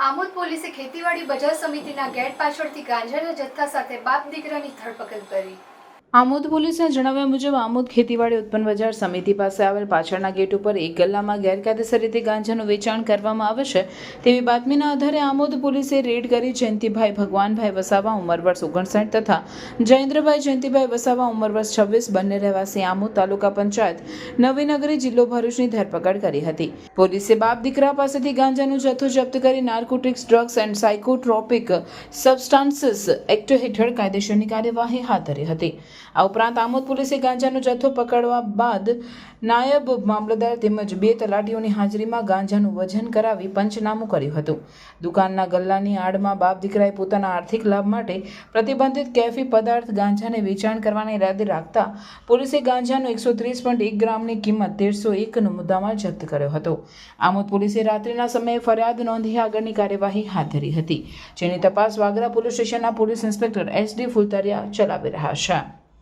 આમોદ પોલીસે ખેતીવાડી બજાર સમિતિના ગેટ પાછળથી ગાંજાના જથ્થા સાથે બાપ દીકરાની ધરપકડ કરી। આમોદ પોલીસના જણાવ્યા મુજબ આમોદ ખેતીવાડી ઉત્પન્ન બજાર સમિતિ પાસે આવેલ પાછળના ગેટ ઉપર એક ગલ્લામાં ગેરકાયદેસર રીતે ગાંજાનું વેચાણ કરવામાં આવે છે તેવી બાતમીના આધારે આમોદ પોલીસે રેડ કરી જયંતિભાઈ ભગવાનભાઈ વસાવા ઉંમર વર્ષ 59 તથા જયેન્દ્રભાઈ જયંતિભાઈ વસાવા ઉંમર વર્ષ 26 બંને રહેવાસી આમોદ તાલુકા પંચાયત નવીનગરી જિલ્લો ભરૂચની ધરપકડ કરી હતી। પોલીસે બાપ દીકરા પાસેથી ગાંજાનો જથ્થો જપ્ત કરી narcotics drugs and psychotropic સબસ્ટાન્સીસ act હેઠળ કાયદેસરની કાર્યવાહી હાથ ધરી હતી। આ ઉપરાંત આમોદ પોલીસે ગાંજાનો જથ્થો પકડવા બાદ નાયબ મામલતદાર તેમજ 2 તલાટીઓની હાજરીમાં ગાંજાનું વજન કરાવી પંચનામું કર્યું હતું। દુકાનના ગલ્લાની આડમાં બાપ દીકરાએ પોતાના આર્થિક લાભ માટે પ્રતિબંધિત કેફી પદાર્થ ગાંજાને વેચાણ કરવાના ઇરાદે રાખતા પોલીસે ગાંજાનો 130.1 ગ્રામની કિંમત 1301નો મુદ્દામાલ જપ્ત કર્યો હતો। આમોદ પોલીસે રાત્રિના સમયે ફરિયાદ નોંધી આગળની કાર્યવાહી હાથ ધરી હતી, જેની તપાસ વાગરા પોલીસ સ્ટેશનના પોલીસ ઇન્સ્પેક્ટર SD ફુલતરિયા ચલાવી રહ્યા છે।